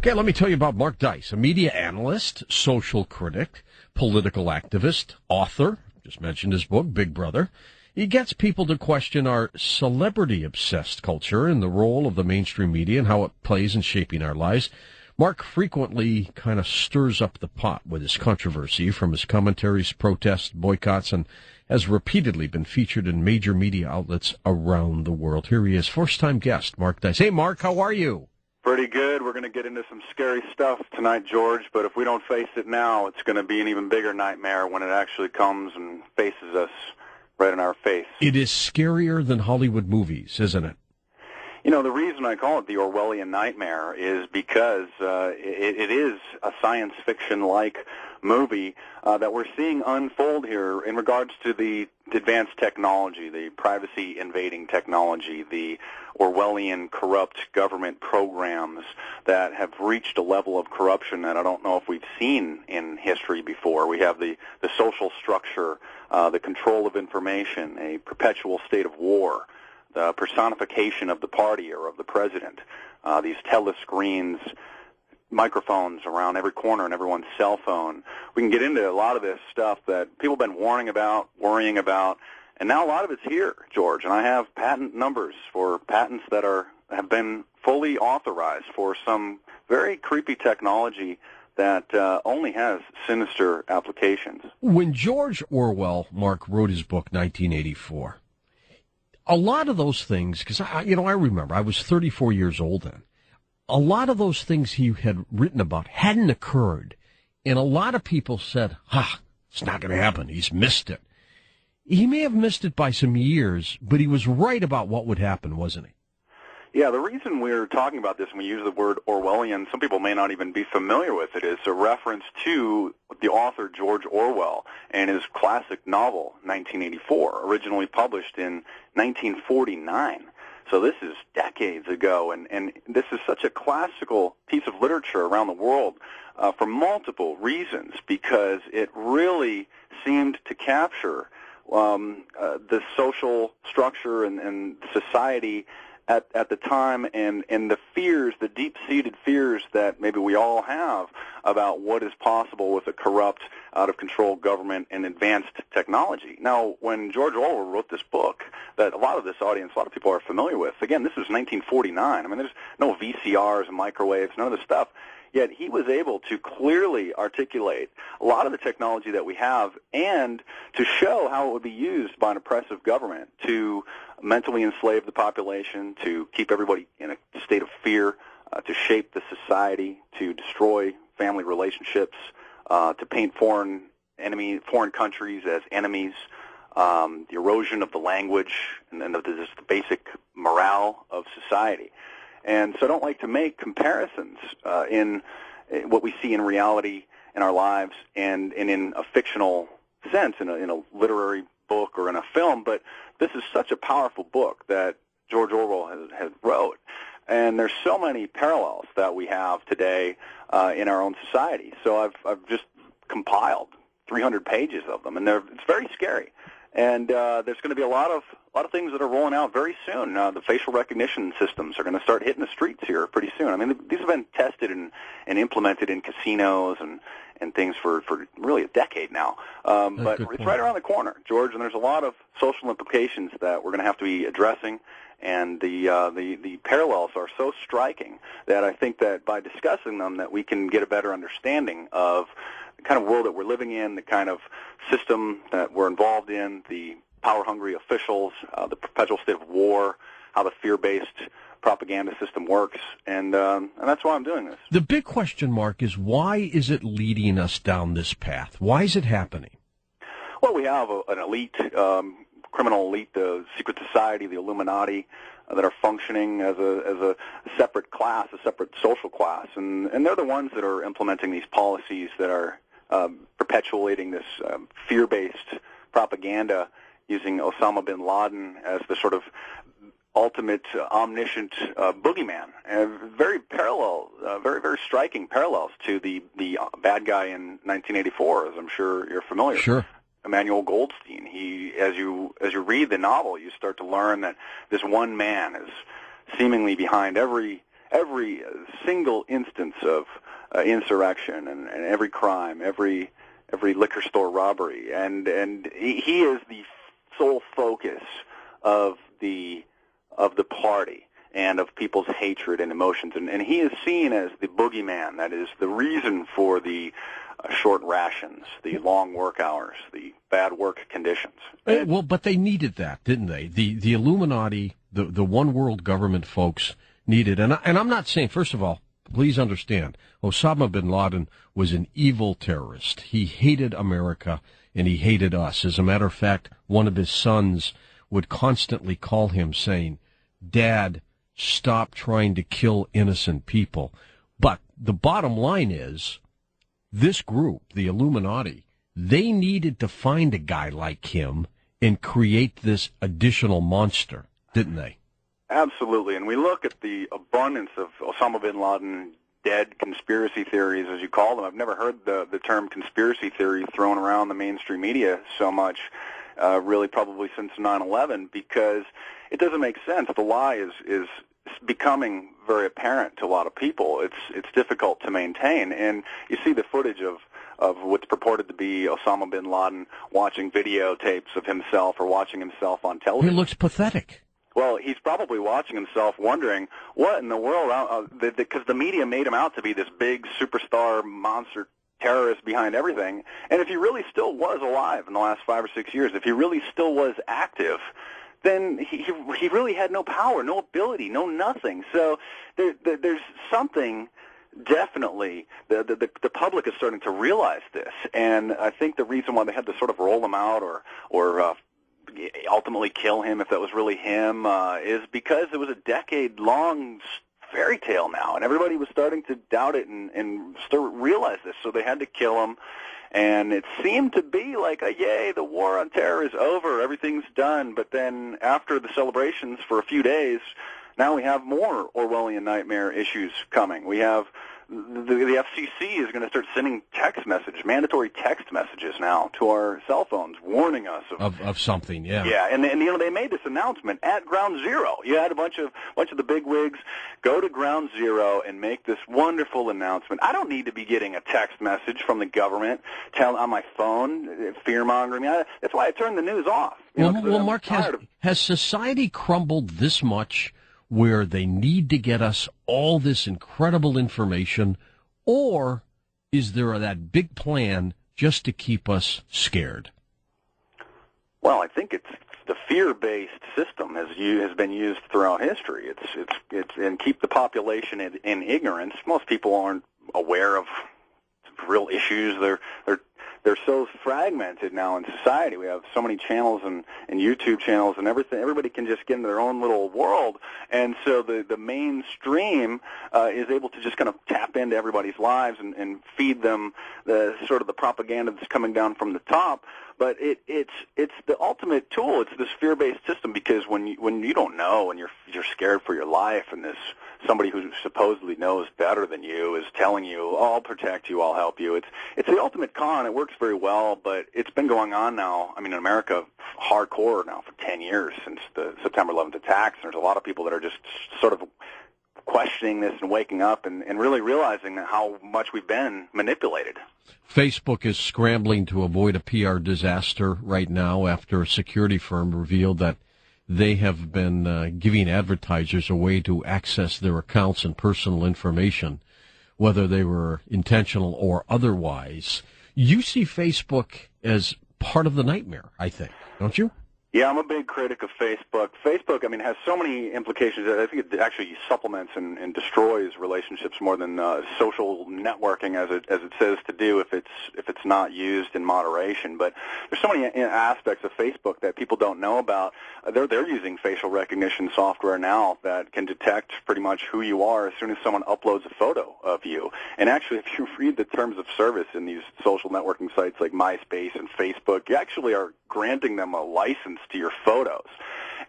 Okay, let me tell you about Mark Dice, a media analyst, social critic, political activist, author. Just mentioned his book, Big Brother. He gets people to question our celebrity-obsessed culture and the role of the mainstream media and how it plays in shaping our lives. Mark frequently kind of stirs up the pot with his controversy from his commentaries, protests, boycotts, and has repeatedly been featured in major media outlets around the world. Here he is, first-time guest, Mark Dice. Hey, Mark, how are you? Pretty good. We're going to get into some scary stuff tonight, George, but if we don't face it now, it's going to be an even bigger nightmare when it actually comes and faces us right in our face. It is scarier than Hollywood movies, isn't it? You know, the reason I call it the Orwellian nightmare is because it is a science fiction-like movie that we're seeing unfold here in regards to the advanced technology, the privacy-invading technology, the Orwellian corrupt government programs that have reached a level of corruption that I don't know if we've seen in history before. We have the social structure, the control of information, a perpetual state of war, the personification of the party or of the president, these telescreens, microphones around every corner and everyone's cell phone. We can get into a lot of this stuff that people have been warning about, worrying about, and now a lot of it's here, George. And I have patent numbers for patents that have been fully authorized for some very creepy technology that only has sinister applications. When George Orwell, Mark, wrote his book, 1984, a lot of those things, because I remember I was 34 years old then. A lot of those things he had written about hadn't occurred, and a lot of people said, it's not going to happen. He's missed it. He may have missed it by some years, but he was right about what would happen, wasn't he? Yeah, the reason we're talking about this, when we use the word Orwellian, some people may not even be familiar with it, is a reference to the author George Orwell and his classic novel, 1984, originally published in 1949. So this is decades ago, and this is such a classical piece of literature around the world for multiple reasons, because it really seemed to capture the social structure and society at the time, and the fears, the deep-seated fears that maybe we all have about what is possible with a corrupt, out-of-control government and advanced technology. Now, when George Orwell wrote this book that a lot of this audience, a lot of people are familiar with, again, this is 1949. I mean, there's no VCRs and microwaves, none of this stuff. Yet he was able to clearly articulate a lot of the technology that we have and to show how it would be used by an oppressive government to mentally enslave the population, to keep everybody in a state of fear, to shape the society, to destroy family relationships, to paint foreign countries as enemies, the erosion of the language, and then just the basic morale of society. And so I don't like to make comparisons in what we see in reality in our lives and in a fictional sense, in a literary book or in a film, but this is such a powerful book that George Orwell has wrote. And there's so many parallels that we have today in our own society. So I've just compiled 300 pages of them, and it's very scary. And there's going to be a lot of things that are rolling out very soon. The facial recognition systems are going to start hitting the streets here pretty soon. I mean, these have been tested and implemented in casinos and things for really a decade now. But it's right around the corner, George, and there's a lot of social implications that we're going to have to be addressing. And the parallels are so striking that I think that by discussing them that we can get a better understanding of the kind of world that we're living in, the kind of system that we're involved in, the power-hungry officials, the perpetual state of war, how the fear-based propaganda system works, and that's why I'm doing this. The big question, Mark, is why is it leading us down this path? Why is it happening? Well, we have an elite, criminal elite, the secret society, the Illuminati, that are functioning as a separate class, a separate social class, and they're the ones that are implementing these policies that are perpetuating this fear-based propaganda using Osama bin Laden as the sort of ultimate omniscient boogeyman. Very parallel, very striking parallels to the bad guy in 1984, as I'm sure you're familiar. Sure. Emmanuel Goldstein. He, as you read the novel, you start to learn that this one man is seemingly behind every every single instance of insurrection and every crime, every liquor store robbery, and he is the sole focus of the party and of people's hatred and emotions, and he is seen as the boogeyman. That is the reason for the short rations, the long work hours, the bad work conditions. Well, but they needed that, didn't they? The Illuminati, the one world government folks needed, and I'm not saying, first of all, please understand, Osama bin Laden was an evil terrorist. He hated America and he hated us. As a matter of fact, one of his sons would constantly call him saying, "Dad, stop trying to kill innocent people." But the bottom line is, this group, the Illuminati, they needed to find a guy like him and create this additional monster, didn't they? Absolutely, and we look at the abundance of Osama bin Laden dead conspiracy theories, as you call them. I've never heard the term conspiracy theory thrown around the mainstream media so much, really probably since 9/11, because it doesn't make sense. The lie is becoming very apparent to a lot of people. It's difficult to maintain, and you see the footage of what's purported to be Osama bin Laden watching videotapes of himself or watching himself on television. He looks pathetic. Well, he's probably watching himself wondering, what in the world, because the media made him out to be this big superstar monster terrorist behind everything. And if he really still was alive in the last 5 or 6 years, if he really still was active, then he really had no power, no ability, no nothing. So there's something, definitely, the public is starting to realize this. And I think the reason why they had to sort of roll him out or ultimately kill him, if that was really him, is because it was a decade-long fairy tale now, and everybody was starting to doubt it and start realize this, so they had to kill him. And it seemed to be like, yay, the war on terror is over, everything's done. But then after the celebrations for a few days, now we have more Orwellian nightmare issues coming. We have the FCC is going to start sending mandatory text messages now to our cell phones, warning us of something. Yeah. Yeah, and they made this announcement at Ground Zero. You had a bunch of the big wigs go to Ground Zero and make this wonderful announcement. I don't need to be getting a text message from the government on my phone, fear mongering me. That's why I turned the news off. Well, Mark, has society crumbled this much where they need to get us all this incredible information, or is there that big plan just to keep us scared? Well, I think it's the fear-based system has been used throughout history. It's and keep the population in ignorance. Most people aren't aware of real issues. They're so fragmented now in society. We have so many channels and YouTube channels and everything. Everybody can just get into their own little world. And so the mainstream is able to just kind of tap into everybody's lives and feed them the sort of the propaganda that's coming down from the top. But it's the ultimate tool. It's this fear-based system, because when you don't know and you're scared for your life, and this somebody who supposedly knows better than you is telling you, "Oh, I'll protect you, I'll help you." It's the ultimate con. It works very well, but it's been going on now. I mean, in America, hardcore now for 10 years since the September 11th attacks. And there's a lot of people that are just sort of questioning this and waking up and really realizing how much we've been manipulated. Facebook is scrambling to avoid a PR disaster right now after a security firm revealed that they have been giving advertisers a way to access their accounts and personal information, whether they were intentional or otherwise. You see Facebook as part of the nightmare, I think, don't you? Yeah, I'm a big critic of Facebook. Facebook, I mean, has so many implications. I think it actually supplements and destroys relationships more than social networking, as it says to do, if it's not used in moderation. But there's so many aspects of Facebook that people don't know about. They're using facial recognition software now that can detect pretty much who you are as soon as someone uploads a photo of you. And actually, if you read the terms of service in these social networking sites like MySpace and Facebook, you actually are granting them a license to your photos.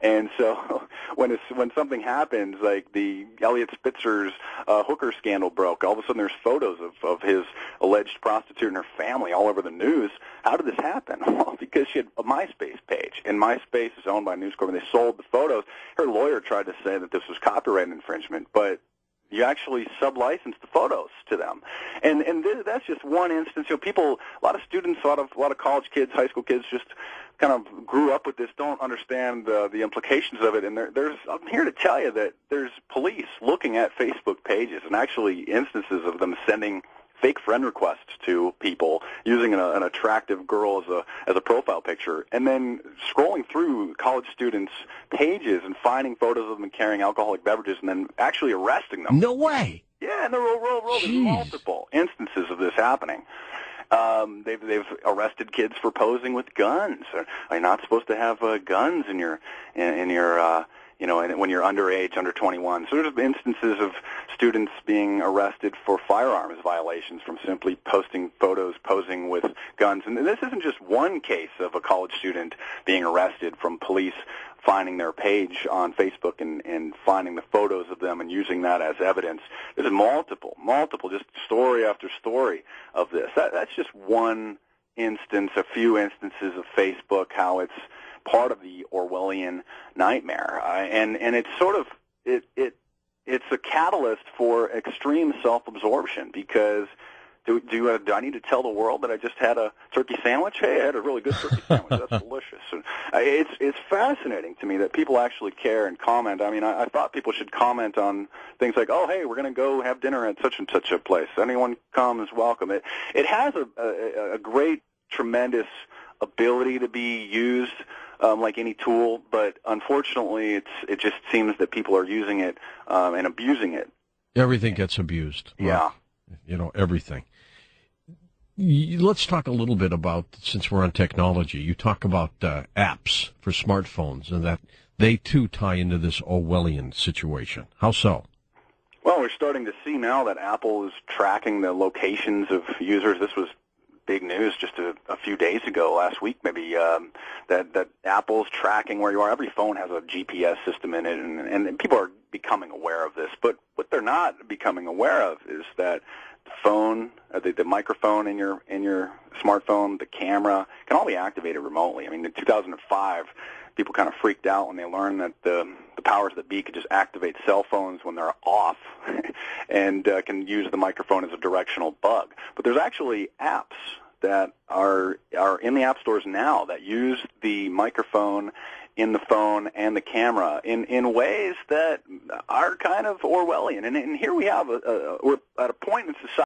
And so when something happens, like the Elliot Spitzer's hooker scandal broke, all of a sudden there's photos of his alleged prostitute and her family all over the news. How did this happen? Well, because she had a MySpace page, and MySpace is owned by News Corp, and they sold the photos. Her lawyer tried to say that this was copyright infringement, but You actually sublicense the photos to them, and that's just one instance. People, a lot of students, a lot of college kids, high school kids, just kind of grew up with this, don't understand the implications of it. And I'm here to tell you that there's police looking at Facebook pages, and actually instances of them sending fake friend requests to people using an attractive girl as a profile picture, and then scrolling through college students' pages and finding photos of them carrying alcoholic beverages, and then actually arresting them. No way. Yeah, and there's multiple instances of this happening. They've arrested kids for posing with guns. Are you not supposed to have guns in your when you're underage, under 21. So there's instances of students being arrested for firearms violations from simply posting photos posing with guns. And this isn't just one case of a college student being arrested from police finding their page on Facebook and finding the photos of them and using that as evidence. There's multiple, just story after story of this. That's just one instance, a few instances of Facebook, how it's part of the Orwellian nightmare, and it's sort of it's a catalyst for extreme self-absorption, because do I need to tell the world that I just had a turkey sandwich? Hey, I had a really good turkey sandwich. That's delicious. And it's fascinating to me that people actually care and comment. I mean, I thought people should comment on things like, oh, hey, we're going to go have dinner at such and such a place. Anyone come is welcome. It has a great, tremendous ability to be used like any tool, but unfortunately it just seems that people are using it and abusing it. Everything gets abused. Yeah. Everything. Let's talk a little bit about, since we're on technology, you talk about apps for smartphones, and that they too tie into this Orwellian situation. How so? Well, we're starting to see now that Apple is tracking the locations of users. This was big news just a few days ago, last week maybe, that Apple's tracking where you are. Every phone has a GPS system in it, and people are becoming aware of this. But what they're not becoming aware of is that the phone, the microphone in your smartphone, the camera, can all be activated remotely. I mean, in 2005, people kind of freaked out when they learned that the powers that be could just activate cell phones when they're off and can use the microphone as a directional bug. But there's actually apps that are in the app stores now that use the microphone in the phone and the camera in ways that are kind of Orwellian. And here we have we're at a point in society